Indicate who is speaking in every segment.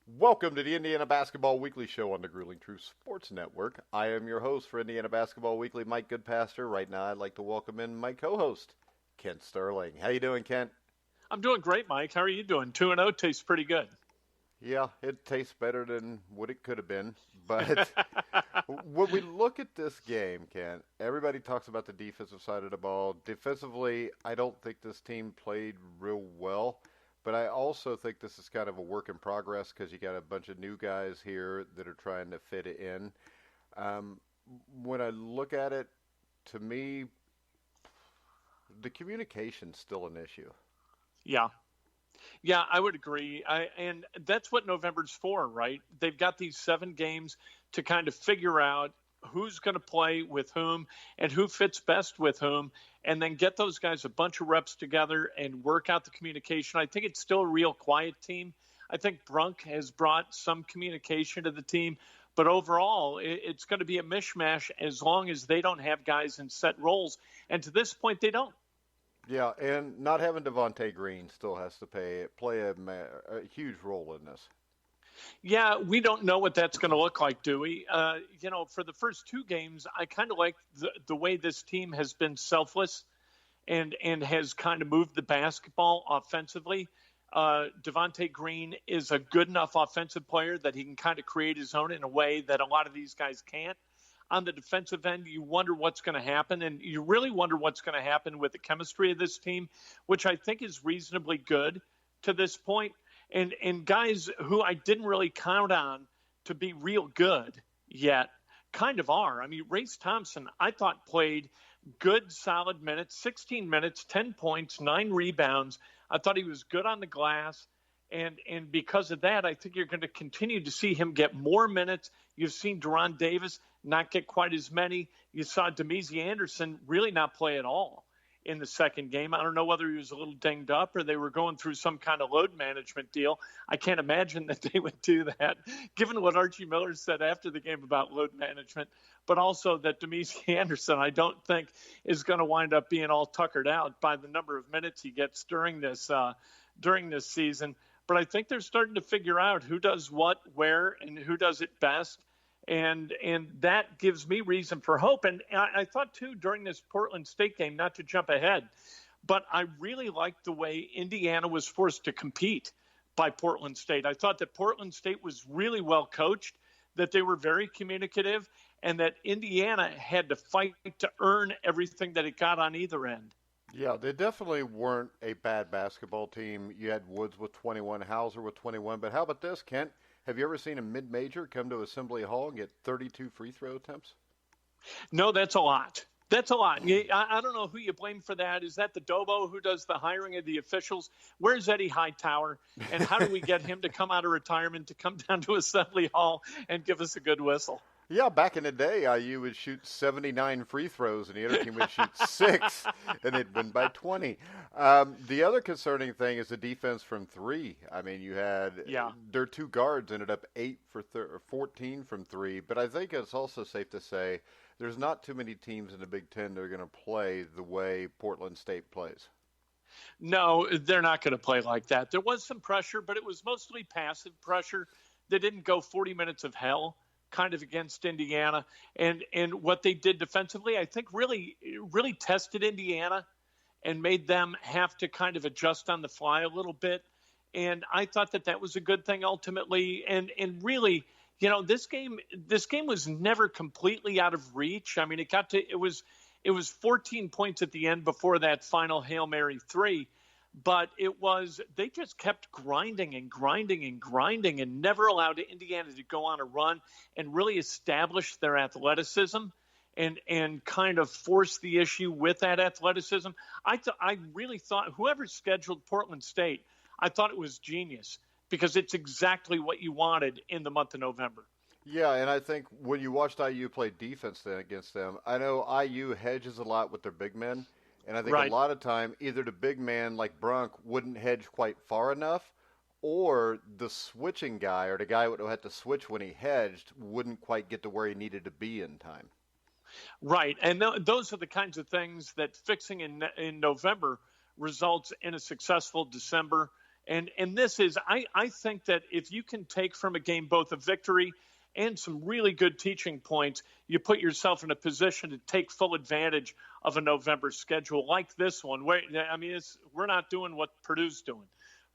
Speaker 1: Welcome to the Indiana Basketball Weekly Show on the Grueling Truth Sports Network. I am your host for Indiana Basketball Weekly, Mike Goodpaster. Right now, I'd like to welcome in my co-host, Kent Sterling. How you doing, Kent?
Speaker 2: I'm doing great, Mike. How are you doing? 2-0 tastes pretty good.
Speaker 1: Yeah, it tastes better than what it could have been. But when we look at this game, Kent, everybody talks about the defensive side of the ball. Defensively, I don't think this team played real well. But I also think this is kind of a work in progress because you got a bunch of new guys here that are trying to fit it in. Um, when I look at it, to me, the communication's still an issue.
Speaker 2: Yeah. Yeah, I would agree. And that's what November's for, right? They've got these 7 games to kind of figure out who's going to play with whom and who fits best with whom, and then get those guys a bunch of reps together and work out the communication. I think it's still a real quiet team. I think Brunk has brought some communication to the team, but overall, it's going to be a mishmash as long as they don't have guys in set roles. And to this point, they don't.
Speaker 1: Yeah, and not having Devontae Green still has to play a huge role in this.
Speaker 2: Yeah, we don't know what that's going to look like, do we? For the first 2 games, I kind of like the way this team has been selfless and has kind of moved the basketball offensively. Devontae Green is a good enough offensive player that he can kind of create his own in a way that a lot of these guys can't. On the defensive end, you wonder what's going to happen, and you really wonder what's going to happen with the chemistry of this team, which I think is reasonably good to this point. And guys who I didn't really count on to be real good yet kind of are. I mean, Race Thompson, I thought played good, solid minutes, 16 minutes, 10 points, 9 rebounds. I thought he was good on the glass. And because of that, I think you're going to continue to see him get more minutes. You've seen Deron Davis not get quite as many. You saw Demezie Anderson really not play at all in the second game. I don't know whether he was a little dinged up or they were going through some kind of load management deal. I can't imagine that they would do that, given what Archie Miller said after the game about load management, but also that Demezie Anderson, I don't think, is going to wind up being all tuckered out by the number of minutes he gets during this season. But I think they're starting to figure out who does what, where, and who does it best. And that gives me reason for hope. And I thought, too, during this Portland State game, not to jump ahead, but I really liked the way Indiana was forced to compete by Portland State. I thought that Portland State was really well coached, that they were very communicative, and that Indiana had to fight to earn everything that it got on either end.
Speaker 1: Yeah, they definitely weren't a bad basketball team. You had Woods with 21, Hauser with 21. But how about this, Kent? Have you ever seen a mid-major come to Assembly Hall and get 32 free throw attempts?
Speaker 2: No, that's a lot. That's a lot. I don't know who you blame for that. Is that the Dobo who does the hiring of the officials? Where's Eddie Hightower? And how do we get him to come out of retirement to come down to Assembly Hall and give us a good whistle?
Speaker 1: Yeah, back in the day, IU would shoot 79 free throws, and the other team would shoot 6, and they'd win by 20. The other concerning thing is the defense from 3. I mean, you had their 2 guards ended up 8 for 14 from 3, but I think it's also safe to say there's not too many teams in the Big Ten that are going to play the way Portland State plays.
Speaker 2: No, they're not going to play like that. There was some pressure, but it was mostly passive pressure. They didn't go 40 minutes of hell kind of against Indiana. And what they did defensively, I think really tested Indiana and made them have to kind of adjust on the fly a little bit. And I thought that was a good thing ultimately. And really, this game was never completely out of reach. I mean, it was 14 points at the end before that final Hail Mary 3. But they just kept grinding and never allowed Indiana to go on a run and really establish their athleticism and kind of force the issue with that athleticism. I really thought whoever scheduled Portland State, I thought it was genius because it's exactly what you wanted in the month of November.
Speaker 1: Yeah, and I think when you watched IU play defense then against them, I know IU hedges a lot with their big men. And I think a lot of time, either the big man like Brunk wouldn't hedge quite far enough, or the switching guy or the guy who had to switch when he hedged wouldn't quite get to where he needed to be in time.
Speaker 2: Right, and those are the kinds of things that fixing in November results in a successful December And this is, I think that if you can take from a game both a victory and some really good teaching points, you put yourself in a position to take full advantage of a November schedule like this one. Where, I mean, we're not doing what Purdue's doing.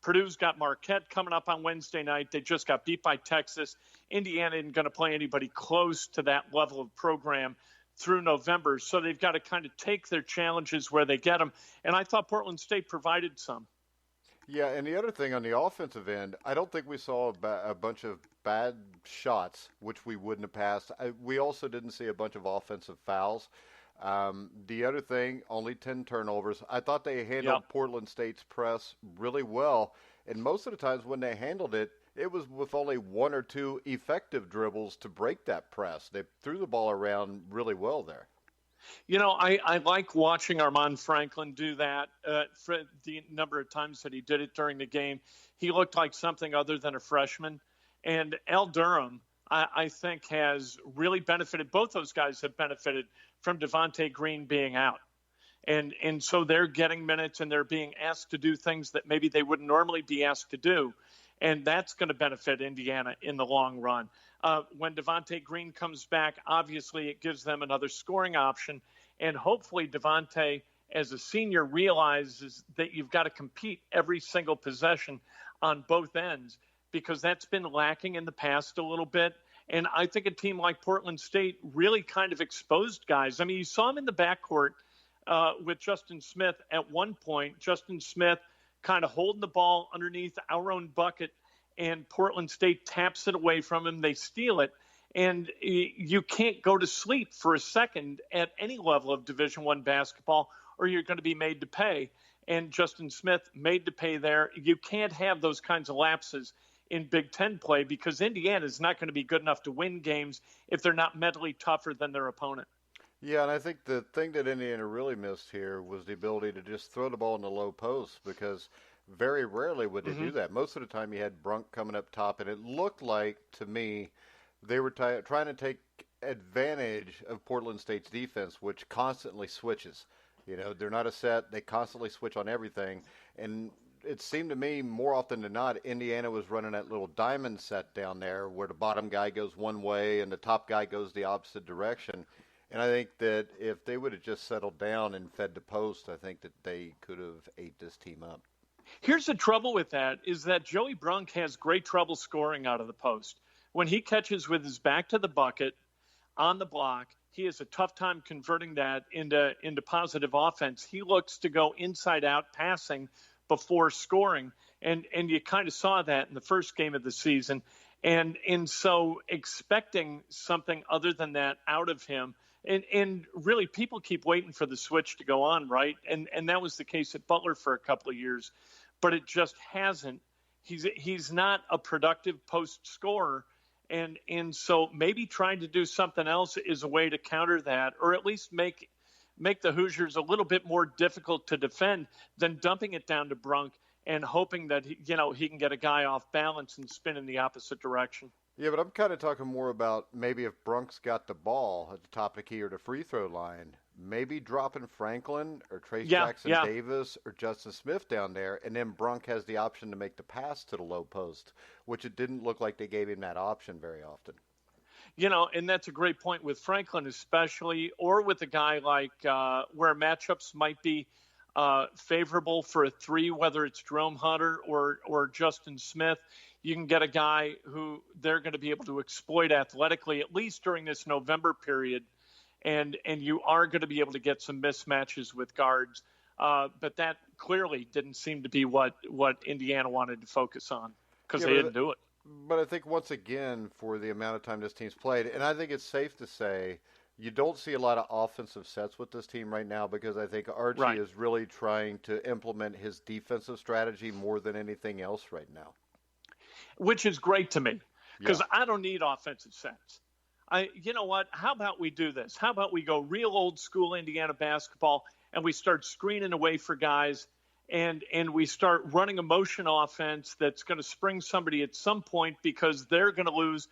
Speaker 2: Purdue's got Marquette coming up on Wednesday night. They just got beat by Texas. Indiana isn't going to play anybody close to that level of program through November. So they've got to kind of take their challenges where they get them. And I thought Portland State provided some.
Speaker 1: Yeah, and the other thing on the offensive end, I don't think we saw a bunch of bad shots, which we wouldn't have passed. We also didn't see a bunch of offensive fouls. The other thing, only 10 turnovers. I thought they handled Portland State's press really well, and most of the times when they handled it, it was with only one or two effective dribbles to break that press. They threw the ball around really well there.
Speaker 2: You know, I like watching Armaan Franklin do that for the number of times that he did it during the game. He looked like something other than a freshman. And Al Durham, I think, has really benefited. Both those guys have benefited from Devontae Green being out. And so they're getting minutes and they're being asked to do things that maybe they wouldn't normally be asked to do. And that's going to benefit Indiana in the long run. When Devontae Green comes back, obviously it gives them another scoring option. And hopefully Devontae, as a senior, realizes that you've got to compete every single possession on both ends, because that's been lacking in the past a little bit. And I think a team like Portland State really kind of exposed guys. I mean, you saw him in the backcourt with Justin Smith at one point. Justin Smith kind of holding the ball underneath our own bucket, and Portland State taps it away from him. They steal it, and you can't go to sleep for a second at any level of Division I basketball, or you're going to be made to pay. And Justin Smith made to pay there. You can't have those kinds of lapses in Big Ten play, because Indiana is not going to be good enough to win games if they're not mentally tougher than their opponent.
Speaker 1: Yeah, and I think the thing that Indiana really missed here was the ability to just throw the ball in the low post, because very rarely would they do that. Most of the time you had Brunk coming up top, and it looked like, to me, they were trying to take advantage of Portland State's defense, which constantly switches. You know, they're not a set. They constantly switch on everything. And it seemed to me more often than not, Indiana was running that little diamond set down there where the bottom guy goes one way and the top guy goes the opposite direction. And I think that if they would have just settled down and fed the post, I think that they could have ate this team up.
Speaker 2: Here's the trouble with that, is that Joey Brunk has great trouble scoring out of the post. When he catches with his back to the bucket on the block, he has a tough time converting that into positive offense. He looks to go inside out passing before scoring. And you kind of saw that in the first game of the season. And so expecting something other than that out of him, and really people keep waiting for the switch to go on, right? And that was the case at Butler for a couple of years, but it just hasn't. He's not a productive post scorer. And so maybe trying to do something else is a way to counter that, or at least make the Hoosiers a little bit more difficult to defend than dumping it down to Brunk and hoping that he can get a guy off balance and spin in the opposite direction.
Speaker 1: Yeah, but I'm kind of talking more about maybe if Brunk's got the ball at the top of the key or the free throw line, maybe dropping Franklin or Trace Jackson Davis or Justin Smith down there, and then Brunk has the option to make the pass to the low post, which it didn't look like they gave him that option very often.
Speaker 2: You know, and that's a great point with Franklin especially, or with a guy like where matchups might be favorable for a three, whether it's Jerome Hunter or Justin Smith. You can get a guy who they're going to be able to exploit athletically, at least during this November period, and you are going to be able to get some mismatches with guards. But that clearly didn't seem to be what Indiana wanted to focus on, because they didn't do it.
Speaker 1: But I think once again, for the amount of time this team's played, and I think it's safe to say you don't see a lot of offensive sets with this team right now, because I think Archie is really trying to implement his defensive strategy more than anything else right now.
Speaker 2: Which is great to me, because I don't need offensive sets. You know what? How about we do this? How about we go real old school Indiana basketball and we start screening away for guys and we start running a motion offense that's going to spring somebody at some point, because they're going to lose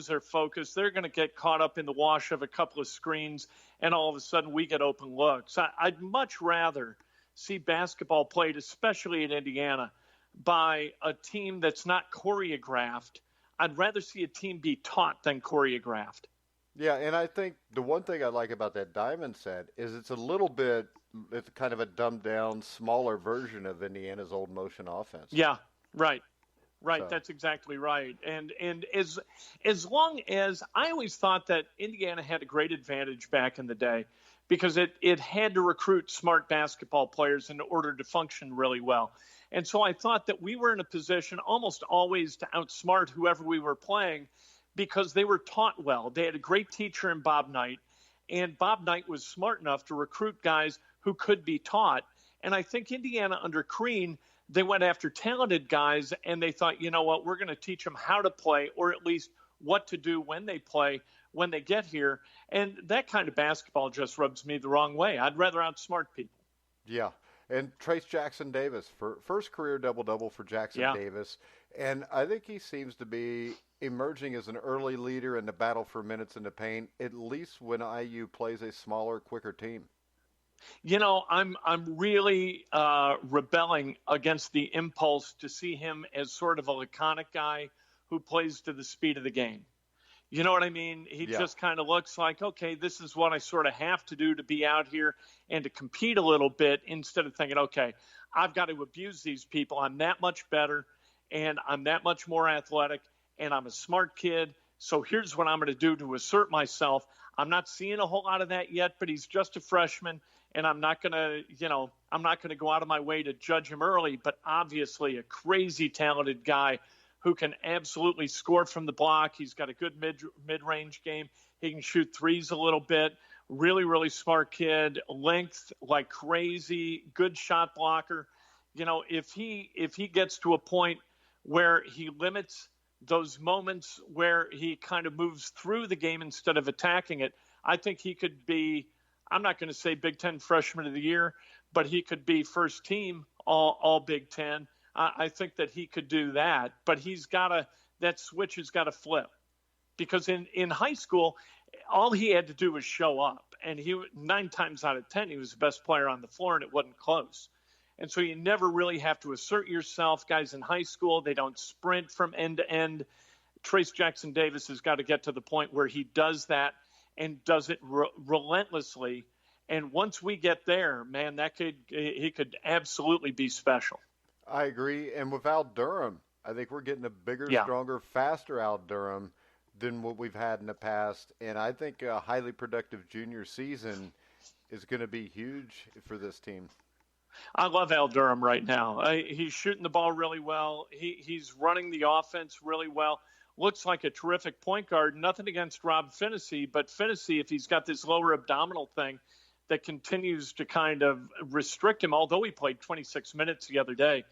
Speaker 2: their focus. They're going to get caught up in the wash of a couple of screens, and all of a sudden we get open looks. I'd much rather see basketball played, especially in Indiana, by a team that's not choreographed. I'd rather see a team be taught than choreographed.
Speaker 1: Yeah, and I think the one thing I like about that diamond set is it's kind of a dumbed down, smaller version of Indiana's old motion offense.
Speaker 2: Yeah, right. Right,
Speaker 1: So,
Speaker 2: that's exactly right. And as long as I always thought that Indiana had a great advantage back in the day because it had to recruit smart basketball players in order to function really well. And so I thought that we were in a position almost always to outsmart whoever we were playing because they were taught well. They had a great teacher in Bob Knight, and Bob Knight was smart enough to recruit guys who could be taught. And I think Indiana under Crean, they went after talented guys and they thought, you know what, we're going to teach them how to play or at least what to do when they play, when they get here. And that kind of basketball just rubs me the wrong way. I'd rather outsmart people.
Speaker 1: yeah. And Trace Jackson Davis, for first career double-double for Jackson
Speaker 2: Yeah.
Speaker 1: Davis. And I think he seems to be emerging as an early leader in the battle for minutes in the paint, at least when IU plays a smaller, quicker team.
Speaker 2: You know, I'm really rebelling against the impulse to see him as sort of a laconic guy who plays to the speed of the game. You know what I mean? He just kind of looks like, okay, this is what I sort of have to do to be out here and to compete a little bit instead of thinking, okay, I've got to abuse these people. I'm that much better and I'm that much more athletic and I'm a smart kid. So here's what I'm going to do to assert myself. I'm not seeing a whole lot of that yet, but he's just a freshman. And I'm not going to go out of my way to judge him early, but obviously a crazy talented guy who can absolutely score from the block. He's got a good mid-range game. He can shoot threes a little bit. Really, really smart kid. Length like crazy. Good shot blocker. You know, if he gets to a point where he limits those moments where he kind of moves through the game instead of attacking it, I think he could be, I'm not going to say Big Ten Freshman of the Year, but he could be first team all Big Ten. I think that he could do that, but that switch has got to flip because in high school, all he had to do was show up, and 9 times out of 10 he was the best player on the floor, and it wasn't close. And so you never really have to assert yourself. Guys in high school, they don't sprint from end to end. Trace Jackson Davis has got to get to the point where he does that and does it relentlessly. And once we get there, man, he could absolutely be special.
Speaker 1: I agree. And with Al Durham, I think we're getting a bigger, stronger, faster Al Durham than what we've had in the past. And I think a highly productive junior season is going to be huge for this team.
Speaker 2: I love Al Durham right now. He's shooting the ball really well. He's running the offense really well. Looks like a terrific point guard. Nothing against Rob Finney, but Finney, if he's got this lower abdominal thing that continues to kind of restrict him, although he played 26 minutes the other day.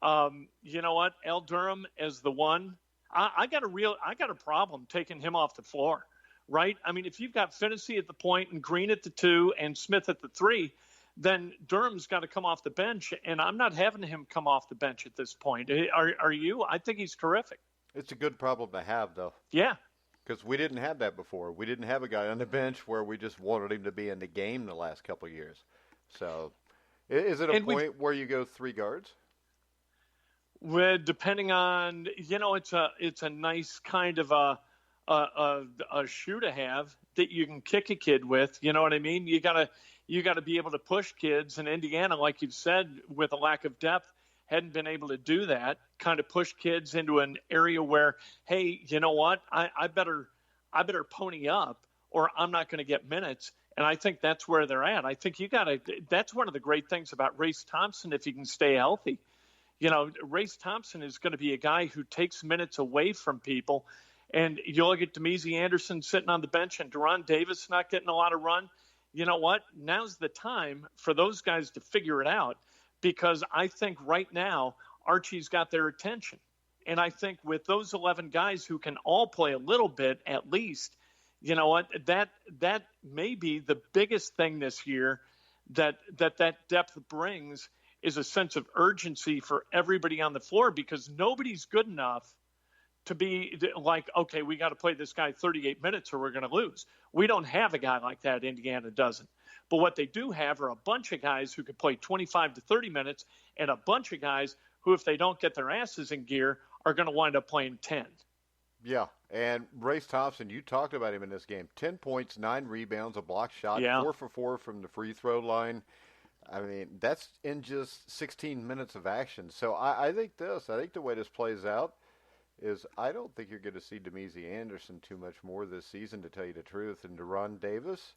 Speaker 2: You know what? Al Durham as the one, I got a problem taking him off the floor, right? I mean, if you've got Finney at the point and Green at the 2 and Smith at the 3, then Durham's got to come off the bench, and I'm not having him come off the bench at this point. Are you? I think he's terrific.
Speaker 1: It's a good problem to have, though.
Speaker 2: Yeah.
Speaker 1: Because we didn't have that before. We didn't have a guy on the bench where we just wanted him to be in the game the last couple of years. So, is it a point where you go 3 guards?
Speaker 2: Well, depending on, it's a nice kind of a shoe to have that you can kick a kid with. You know what I mean? You gotta be able to push kids. And Indiana, like you've said, with a lack of depth, hadn't been able to do that, kind of push kids into an area where, hey, you know what? I better pony up or I'm not going to get minutes. And I think that's where they're at. I think that's one of the great things about Race Thompson if he can stay healthy. Race Thompson is going to be a guy who takes minutes away from people. And you look at Demezy Anderson sitting on the bench and Deron Davis not getting a lot of run. You know what? Now's the time for those guys to figure it out. Because I think right now Archie's got their attention. And I think with those 11 guys who can all play a little bit at least, you know what, that may be the biggest thing this year that depth brings is a sense of urgency for everybody on the floor because nobody's good enough to be like, okay, we got to play this guy 38 minutes or we're going to lose. We don't have a guy like that. Indiana doesn't. But what they do have are a bunch of guys who could play 25 to 30 minutes and a bunch of guys who, if they don't get their asses in gear, are going to wind up playing 10.
Speaker 1: Yeah, and Race Thompson, you talked about him in this game. 10 points, 9 rebounds, a block shot,
Speaker 2: Yeah.
Speaker 1: 4 for 4 from the free throw line. I mean, that's in just 16 minutes of action. So I think the way this plays out is I don't think you're going to see Demezy Anderson too much more this season, to tell you the truth. And Deron Davis,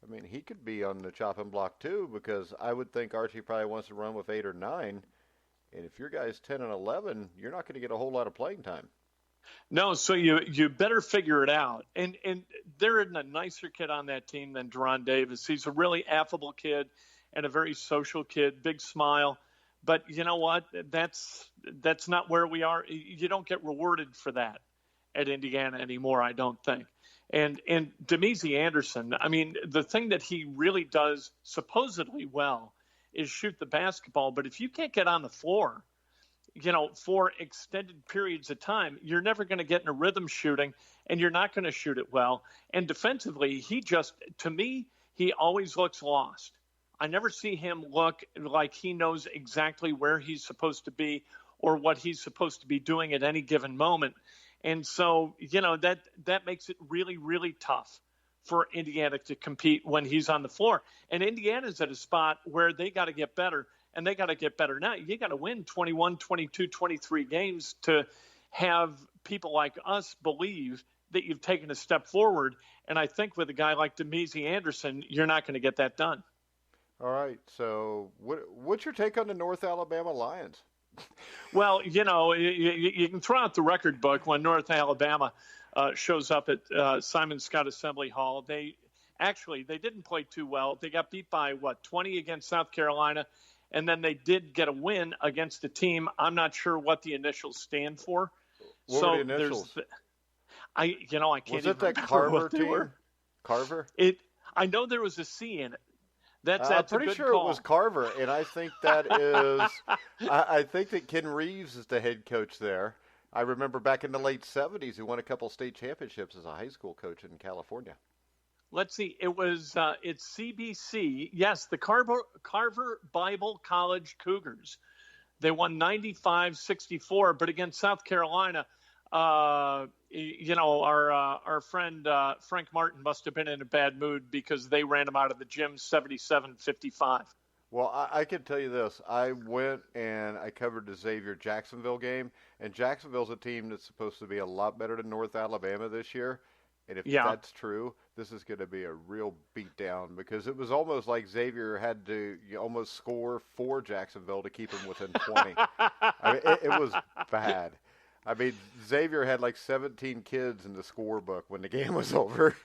Speaker 1: I mean, he could be on the chopping block too, because I would think Archie probably wants to run with 8 or 9. And if your guy's 10 and 11, you're not going to get a whole lot of playing time.
Speaker 2: No, so you better figure it out. And there isn't a nicer kid on that team than Deron Davis. He's a really affable kid and a very social kid, big smile. But you know what? That's not where we are. You don't get rewarded for that at Indiana anymore, I don't think. And Demezy Anderson, I mean, the thing that he really does supposedly well is shoot the basketball. But if you can't get on the floor, for extended periods of time, you're never going to get in a rhythm shooting, and you're not going to shoot it well. And defensively, to me, he always looks lost. I never see him look like he knows exactly where he's supposed to be or what he's supposed to be doing at any given moment. And so, that makes it really, really tough for Indiana to compete when he's on the floor. And Indiana's at a spot where they got to get better. And they got to get better now. You got to win 21, 22, 23 games to have people like us believe that you've taken a step forward. And I think with a guy like Demezy Anderson, you're not going to get that done.
Speaker 1: All right. So what's your take on the North Alabama Lions?
Speaker 2: Well, you can throw out the record book when North Alabama shows up at Simon Scott Assembly Hall. They didn't play too well. They got beat by, 20 against South Carolina. And then they did get a win against a team. I'm not sure what the initials stand for.
Speaker 1: What were the initials?
Speaker 2: I can't
Speaker 1: was
Speaker 2: even
Speaker 1: it that
Speaker 2: remember
Speaker 1: Carver
Speaker 2: what they
Speaker 1: team?
Speaker 2: were.
Speaker 1: Carver?
Speaker 2: I know there was a C in it. That's
Speaker 1: I'm
Speaker 2: a
Speaker 1: pretty
Speaker 2: good
Speaker 1: sure
Speaker 2: call.
Speaker 1: It was Carver, and I think that is. I think that Ken Reeves is the head coach there. I remember back in the late '70s, he won a couple state championships as a high school coach in California.
Speaker 2: Let's see. It's CBC. Yes, the Carver Bible College Cougars. They won 95-64, but against South Carolina, our friend Frank Martin must have been in a bad mood because they ran him out of the gym 77-55.
Speaker 1: Well, I can tell you this. I went and I covered the Xavier Jacksonville game, and Jacksonville's a team that's supposed to be a lot better than North Alabama this year. And if that's true, this is going to be a real beatdown, because it was almost like Xavier had to almost score for Jacksonville to keep them within 20. I mean, it was bad. I mean, Xavier had like 17 kids in the scorebook when the game was over.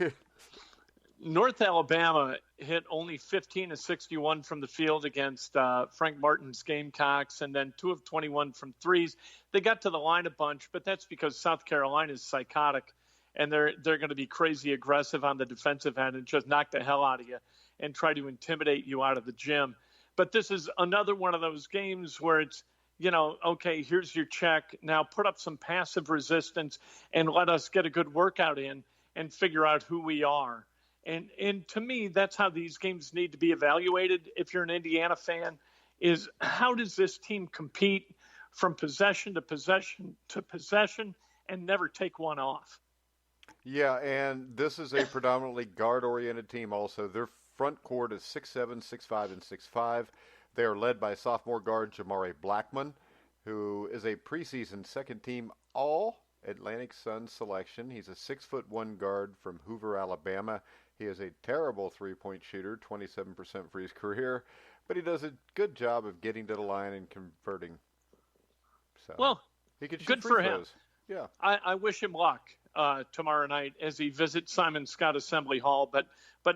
Speaker 2: North Alabama hit only 15 of 61 from the field against Frank Martin's Gamecocks, and then 2 of 21 from threes. They got to the line a bunch, but that's because South Carolina is psychotic. And they're going to be crazy aggressive on the defensive end and just knock the hell out of you and try to intimidate you out of the gym. But this is another one of those games where it's, okay, here's your check. Now put up some passive resistance and let us get a good workout in and figure out who we are. And to me, that's how these games need to be evaluated. If you're an Indiana fan, is how does this team compete from possession to possession to possession and never take one off?
Speaker 1: Yeah, and this is a predominantly guard-oriented team also. Their front court is 6'7", 6'5", and 6'5". They are led by sophomore guard Jamari Blackman, who is a preseason second-team All-Atlantic Sun selection. He's a 6'1" guard from Hoover, Alabama. He is a terrible three-point shooter, 27% for his career, but he does a good job of getting to the line and converting. So
Speaker 2: well,
Speaker 1: he can shoot
Speaker 2: good
Speaker 1: free
Speaker 2: for him.
Speaker 1: throws. Yeah,
Speaker 2: I wish him luck tomorrow night as he visits Simon Scott Assembly Hall, but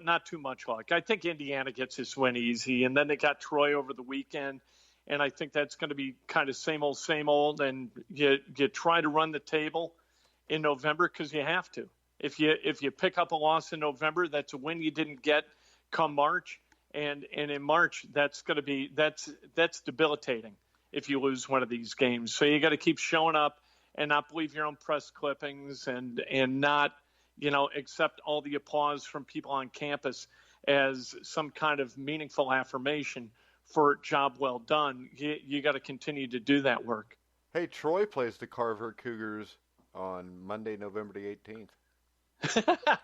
Speaker 2: not too much luck. I think Indiana gets this win easy, and then they got Troy over the weekend, and I think that's going to be kind of same old, and you try to run the table in November because you have to. If you pick up a loss in November, that's a win you didn't get come March, and in March that's debilitating if you lose one of these games. So you got to keep showing up and not believe your own press clippings and not, accept all the applause from people on campus as some kind of meaningful affirmation for job well done. You got to continue to do that work.
Speaker 1: Hey, Troy plays the Carver Cougars on Monday, November the 18th,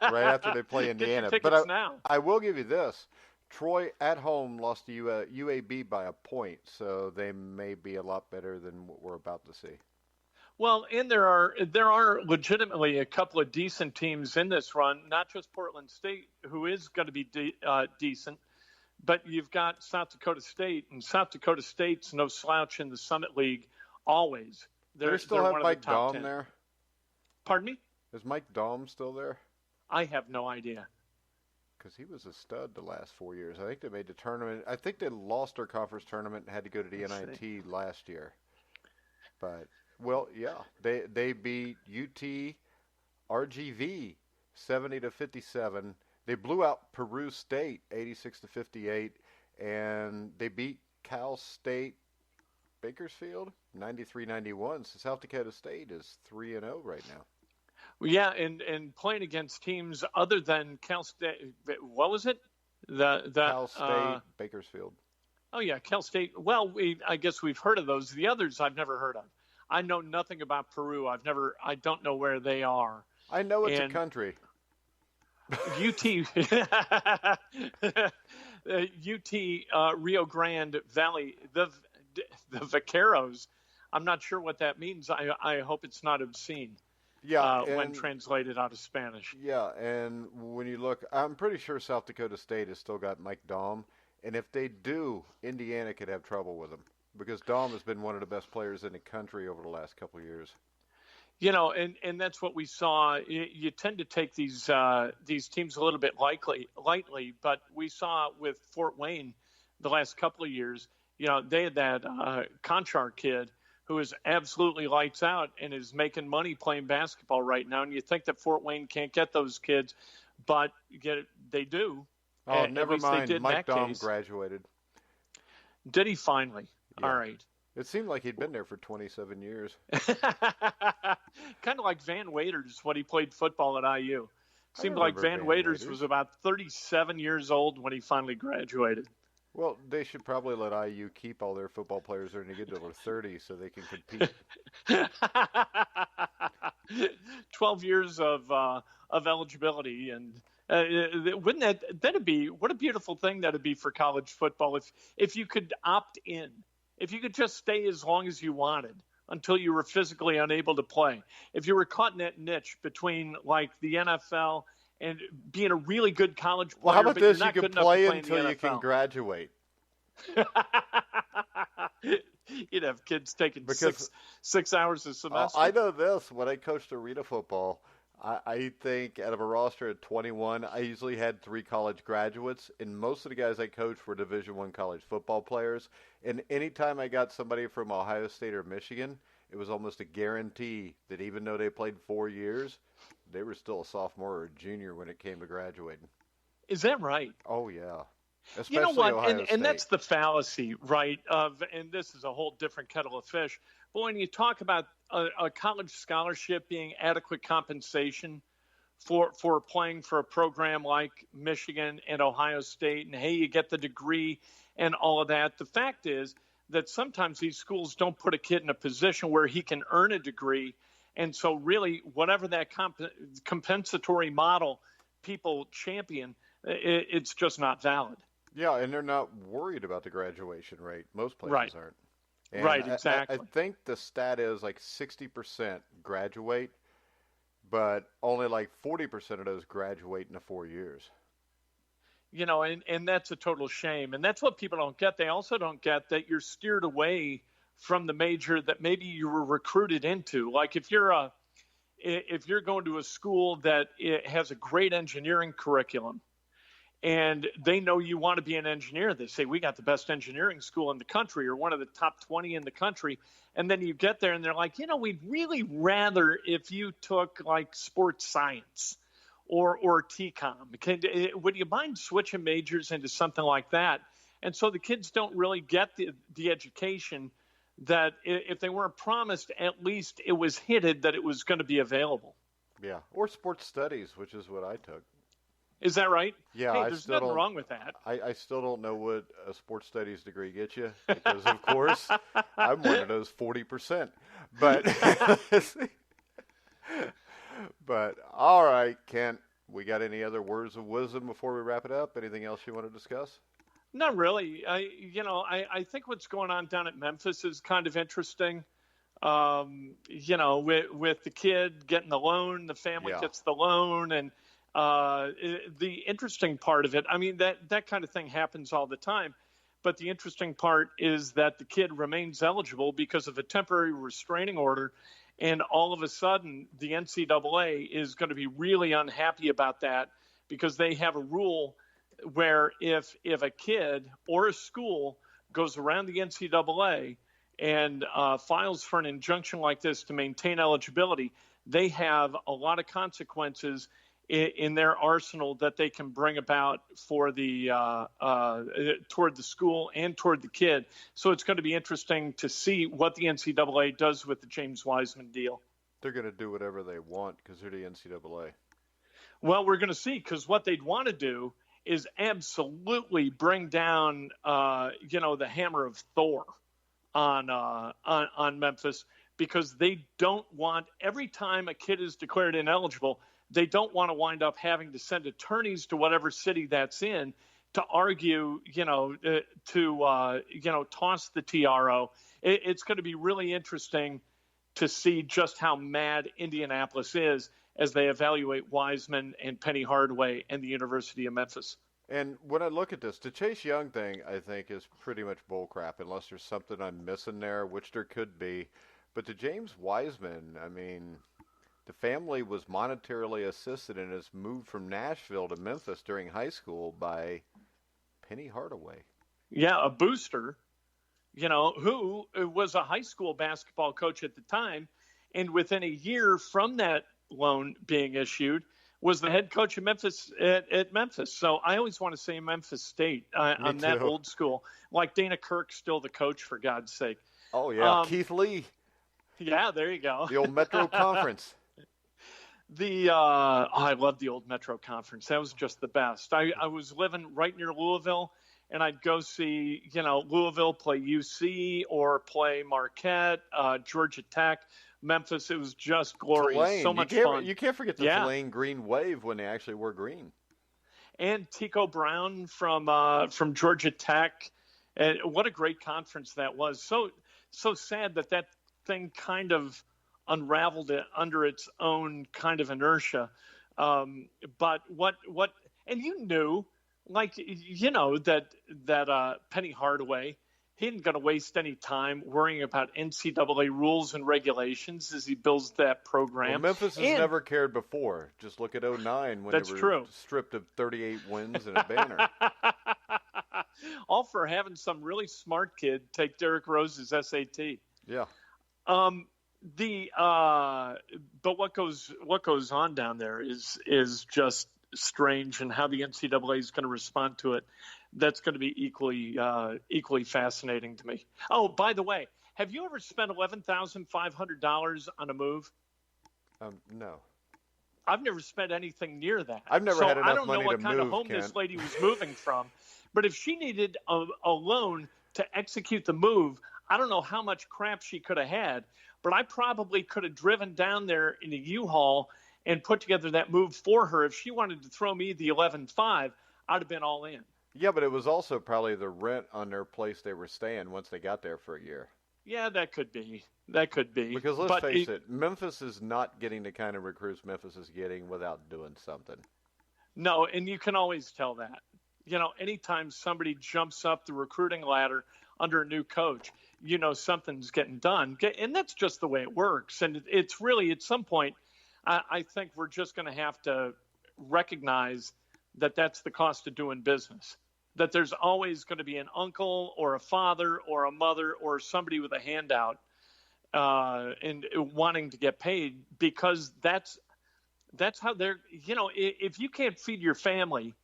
Speaker 1: right after they play Indiana.
Speaker 2: Get your
Speaker 1: But
Speaker 2: tickets now.
Speaker 1: I will give you this. Troy at home lost to UAB by a point, so they may be a lot better than what we're about to see.
Speaker 2: Well, and there are legitimately a couple of decent teams in this run, not just Portland State, who is going to be decent, but you've got South Dakota State, and South Dakota State's no slouch in the Summit League always.
Speaker 1: They still have Mike Daum there?
Speaker 2: Pardon me?
Speaker 1: Is Mike Daum still there?
Speaker 2: I have no idea.
Speaker 1: Because he was a stud the last 4 years. I think they made the tournament. I think they lost their conference tournament and had to go to the NIT last year. But, well, yeah, they beat UT RGV 70-57. They blew out Peru State 86-58, and they beat Cal State Bakersfield 93-91. So South Dakota State is 3-0 right now.
Speaker 2: Yeah, and playing against teams other than Cal State, what was it?
Speaker 1: Cal State, Bakersfield.
Speaker 2: Oh yeah, Cal State. Well, I guess we've heard of those. The others I've never heard of. I know nothing about Peru. I don't know where they are.
Speaker 1: I know it's a country.
Speaker 2: UT Rio Grande Valley, the Vaqueros. I'm not sure what that means. I hope it's not obscene.
Speaker 1: Yeah,
Speaker 2: when translated out of Spanish.
Speaker 1: Yeah, and when you look, I'm pretty sure South Dakota State has still got Mike Daum, and if they do, Indiana could have trouble with him because Daum has been one of the best players in the country over the last couple of years.
Speaker 2: You know, and that's what we saw. You tend to take these teams a little bit lightly, but we saw with Fort Wayne the last couple of years. You know, they had that Conchar kid who is absolutely lights out and is making money playing basketball right now. And you think that Fort Wayne can't get those kids, but they do.
Speaker 1: Oh, never mind. Mike Daum graduated.
Speaker 2: Did he finally?
Speaker 1: Yeah.
Speaker 2: All right.
Speaker 1: It seemed like he'd been there for 27 years.
Speaker 2: Kind of like Van Waiters when he played football at IU. Seemed like Van Waiters was about 37 years old when he finally graduated.
Speaker 1: Well, they should probably let IU keep all their football players there and get to 30 so they can compete.
Speaker 2: 12 years of eligibility, and wouldn't that'd be what a beautiful thing that'd be for college football if you could opt in, if you could just stay as long as you wanted until you were physically unable to play. If you were caught in that niche between like the NFL and being a really good college player.
Speaker 1: Well, how about this?
Speaker 2: You
Speaker 1: can play until you can graduate.
Speaker 2: You'd have kids taking six hours a semester.
Speaker 1: I know this. When I coached arena football, I think out of a roster of 21, I usually had 3 college graduates, and most of the guys I coached were Division I college football players. And anytime I got somebody from Ohio State or Michigan, it was almost a guarantee that even though they played 4 years, they were still a sophomore or a junior when it came to graduating.
Speaker 2: Is that right?
Speaker 1: Oh, yeah. Especially
Speaker 2: you know what?
Speaker 1: Ohio State.
Speaker 2: And that's the fallacy, right? And this is a whole different kettle of fish. But when you talk about a college scholarship being adequate compensation for playing for a program like Michigan and Ohio State, and hey, you get the degree and all of that, the fact is that sometimes these schools don't put a kid in a position where he can earn a degree. And so really, whatever that compensatory model people champion, it's just not valid.
Speaker 1: Yeah, and they're not worried about the graduation rate. Most places aren't. And
Speaker 2: right, exactly.
Speaker 1: I think the stat is like 60% graduate, but only like 40% of those graduate in 4 years.
Speaker 2: You know, and that's a total shame. And that's what people don't get. They also don't get that you're steered away from the major that maybe you were recruited into. Like if you're going to a school that it has a great engineering curriculum and they know you want to be an engineer, they say, we got the best engineering school in the country or one of the top 20 in the country. And then you get there and they're like, you know, we'd really rather if you took like sports science or TCOM. Would you mind switching majors into something like that? And so the kids don't really get the education that if they weren't promised, at least it was hinted that it was going to be available.
Speaker 1: Yeah, or sports studies, which is what I took.
Speaker 2: Is that right?
Speaker 1: Yeah,
Speaker 2: Hey, there's nothing wrong with that.
Speaker 1: I still don't know what a sports studies degree gets you because, of course, I'm one of those 40%. But, but all right, Kent, we got any other words of wisdom before we wrap it up? Anything else you want to discuss?
Speaker 2: Not really. I think what's going on down at Memphis is kind of interesting. With the kid getting the loan, the family
Speaker 1: Yeah.
Speaker 2: gets the loan, and the interesting part of it, I mean, that kind of thing happens all the time. But the interesting part is that the kid remains eligible because of a temporary restraining order. And all of a sudden, the NCAA is going to be really unhappy about that because they have a rule where if a kid or a school goes around the NCAA and files for an injunction like this to maintain eligibility, they have a lot of consequences in their arsenal that they can bring about for the toward the school and toward the kid. So it's going to be interesting to see what the NCAA does with the James Wiseman deal.
Speaker 1: They're going to do whatever they want because they're the NCAA.
Speaker 2: Well, we're going to see, because what they'd want to do is absolutely bring down, the hammer of Thor on Memphis, because they don't want, every time a kid is declared ineligible, they don't want to wind up having to send attorneys to whatever city that's in to argue, toss the TRO. It's going to be really interesting to see just how mad Indianapolis is as they evaluate Wiseman and Penny Hardaway and the University of Memphis.
Speaker 1: And when I look at this, the Chase Young thing, I think, is pretty much bullcrap, unless there's something I'm missing there, which there could be. But the James Wiseman, I mean, the family was monetarily assisted in his move from Nashville to Memphis during high school by Penny Hardaway.
Speaker 2: Yeah, a booster, who was a high school basketball coach at the time. And within a year from that loan being issued, was the head coach of Memphis at Memphis. So I always want to say Memphis State. I'm that old school. Like Dana Kirk, still the coach, for God's sake.
Speaker 1: Oh, yeah. Keith Lee.
Speaker 2: Yeah, there you go.
Speaker 1: The old Metro Conference.
Speaker 2: I love the old Metro Conference. That was just the best. I was living right near Louisville, and I'd go see, Louisville play UC or play Marquette, Georgia Tech, Memphis. It was just glorious.
Speaker 1: Tulane.
Speaker 2: So much fun.
Speaker 1: You can't forget the Tulane green wave when they actually were green.
Speaker 2: And Tico Brown from Georgia Tech. And what a great conference that was. So sad that thing kind of unraveled it under its own kind of inertia. But what and you knew, that Penny Hardaway, he isn't going to waste any time worrying about NCAA rules and regulations as he builds that program.
Speaker 1: Well, Memphis has never cared before. Just look at 2009 when they were stripped of 38 wins and a banner.
Speaker 2: All for having some really smart kid take Derrick Rose's SAT.
Speaker 1: Yeah.
Speaker 2: But what goes on down there is just strange, and how the NCAA is going to respond to it, that's going to be equally fascinating to me. Oh, by the way, have you ever spent $11,500 on a move?
Speaker 1: No.
Speaker 2: I've never spent anything near that.
Speaker 1: I've never had enough money to move. I don't know what
Speaker 2: kind of home this lady was moving from, but if she needed a loan to execute the move, I don't know how much crap she could have had, but I probably could have driven down there in a U-Haul and put together that move for her. If she wanted to throw me the 11.5, I'd have been all in.
Speaker 1: Yeah, but it was also probably the rent on their place they were staying once they got there for a year.
Speaker 2: Yeah, that could be.
Speaker 1: Because let's face it, Memphis is not getting the kind of recruits Memphis is getting without doing something.
Speaker 2: No, and you can always tell that. Anytime somebody jumps up the recruiting ladder under a new coach, something's getting done. And that's just the way it works. And it's really, at some point, I think we're just going to have to recognize that that's the cost of doing business, that there's always going to be an uncle or a father or a mother or somebody with a handout and wanting to get paid, because that's how they're, if you can't feed your family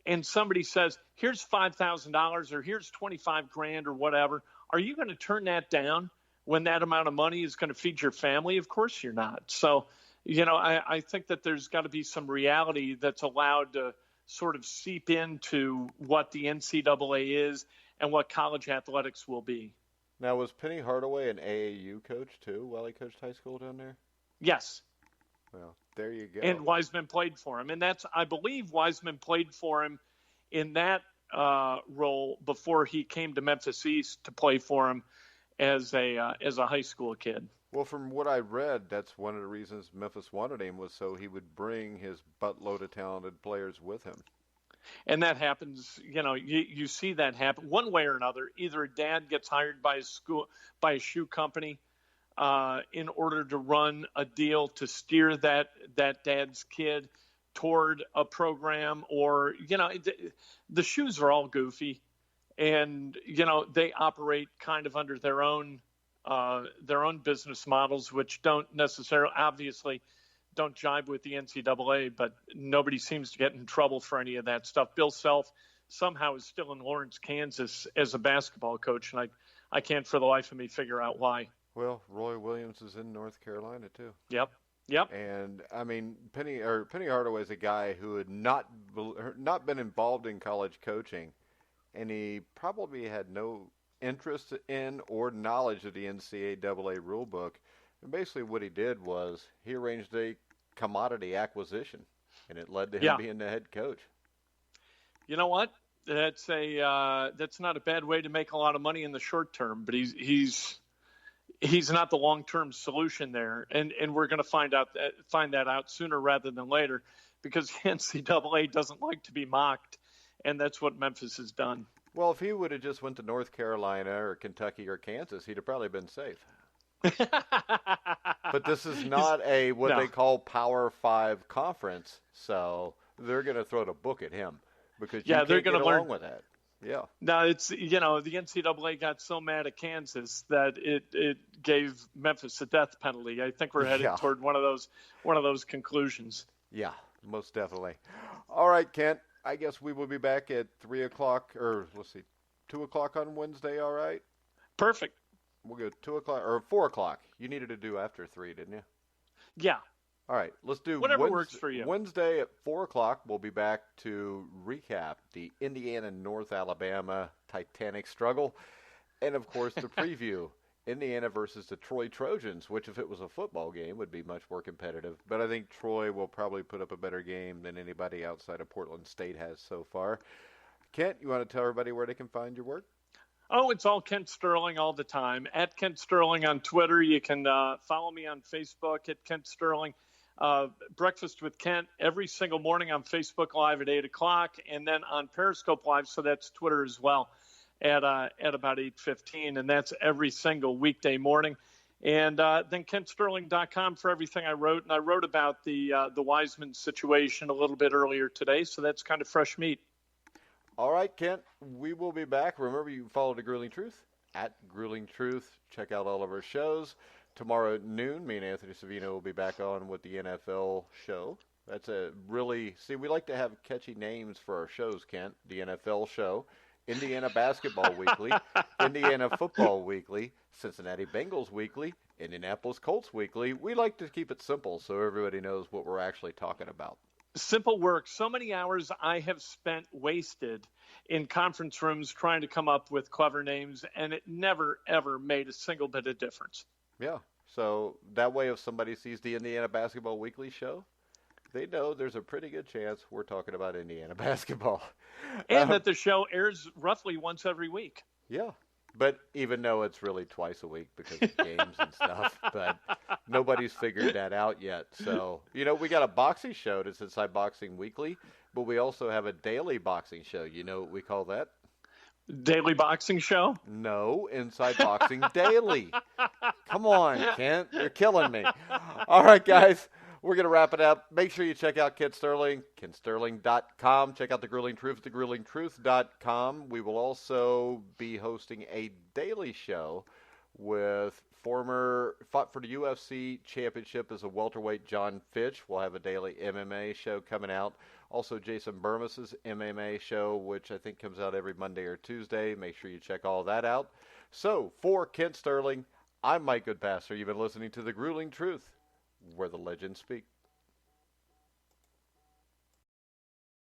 Speaker 2: and somebody says, here's $5,000 or here's $25,000 or whatever, are you going to turn that down when that amount of money is going to feed your family? Of course you're not. So, I think that there's got to be some reality that's allowed sort of seep into what the NCAA is and what college athletics will be.
Speaker 1: Now, was Penny Hardaway an AAU coach too while he coached high school down there?
Speaker 2: Yes.
Speaker 1: Well, there you go.
Speaker 2: And Wiseman played for him. And I believe Wiseman played for him in that role before he came to Memphis East to play for him as a high school kid.
Speaker 1: Well, from what I read, that's one of the reasons Memphis wanted him was so he would bring his buttload of talented players with him.
Speaker 2: And that happens, you see that happen one way or another. Either a dad gets hired by a shoe company in order to run a deal to steer that dad's kid toward a program, or the shoes are all goofy, and they operate kind of under their own business models, which don't necessarily obviously don't jibe with the NCAA, but nobody seems to get in trouble for any of that stuff. Bill Self somehow is still in Lawrence, Kansas as a basketball coach, and I can't for the life of me figure out why.
Speaker 1: Well, Roy Williams is in North Carolina too.
Speaker 2: Yep.
Speaker 1: And I mean, Penny Hardaway is a guy who had not been involved in college coaching, and he probably had no interest in or knowledge of the NCAA rule book. And basically what he did was he arranged a commodity acquisition, and it led to him being the head coach.
Speaker 2: You know what? That's not a bad way to make a lot of money in the short term, but he's not the long-term solution there. And we're going to find that out sooner rather than later, because the NCAA doesn't like to be mocked, and that's what Memphis has done.
Speaker 1: Well, if he would have just went to North Carolina or Kentucky or Kansas, he'd have probably been safe. But this is not they call Power 5 conference, so they're going to throw the book at him because you can't get along with that. Yeah.
Speaker 2: No, it's the NCAA got so mad at Kansas that it gave Memphis a death penalty. I think we're headed toward one of those conclusions.
Speaker 1: Yeah, most definitely. All right, Kent. I guess we will be back at 3 o'clock, or 2 o'clock on Wednesday. All right.
Speaker 2: Perfect.
Speaker 1: We'll go 2 o'clock or 4 o'clock. You needed to do after 3, didn't you?
Speaker 2: Yeah.
Speaker 1: All right. Let's do
Speaker 2: whatever works for you.
Speaker 1: Wednesday at 4 o'clock. We'll be back to recap the Indiana-North Alabama Titanic struggle, and of course the preview Indiana versus the Troy Trojans, which if it was a football game would be much more competitive. But I think Troy will probably put up a better game than anybody outside of Portland State has so far. Kent, you want to tell everybody where they can find your work?
Speaker 2: Oh, it's all Kent Sterling all the time. At Kent Sterling on Twitter. You can follow me on Facebook at Kent Sterling. Breakfast with Kent every single morning on Facebook Live at 8 o'clock, and then on Periscope Live, so that's Twitter as well, at about 8:15, and that's every single weekday morning. And then KentSterling.com for everything I wrote, and I wrote about the Wiseman situation a little bit earlier today, so that's kind of fresh meat.
Speaker 1: All right, Kent, we will be back. Remember, you can follow The Grueling Truth at Grueling Truth. Check out all of our shows. Tomorrow at noon, me and Anthony Savino will be back on with the NFL show. That's we like to have catchy names for our shows, Kent. The NFL show, Indiana Basketball Weekly, Indiana Football Weekly, Cincinnati Bengals Weekly, Indianapolis Colts Weekly. We like to keep it simple so everybody knows what we're actually talking about.
Speaker 2: Simple work. So many hours I have spent wasted in conference rooms trying to come up with clever names, and it never, ever made a single bit of difference.
Speaker 1: Yeah. So that way if somebody sees the Indiana Basketball Weekly show, they know there's a pretty good chance we're talking about Indiana basketball.
Speaker 2: And that the show airs roughly once every week.
Speaker 1: Yeah. But even though it's really twice a week because of games and stuff, but nobody's figured that out yet. So, we got a boxing show that's Inside Boxing Weekly, but we also have a daily boxing show. You know what we call that?
Speaker 2: Daily boxing show?
Speaker 1: No, Inside Boxing Daily. Come on, Kent. You're killing me. All right, guys. We're going to wrap it up. Make sure you check out Kent Sterling, KentSterling.com. Check out The Grueling Truth, TheGruelingTruth.com. We will also be hosting a daily show with fought for the UFC championship as a welterweight John Fitch. We'll have a daily MMA show coming out. Also, Jason Burmes's MMA show, which I think comes out every Monday or Tuesday. Make sure you check all that out. So, for Kent Sterling, I'm Mike Goodpaster. You've been listening to The Grueling Truth, where the legends speak.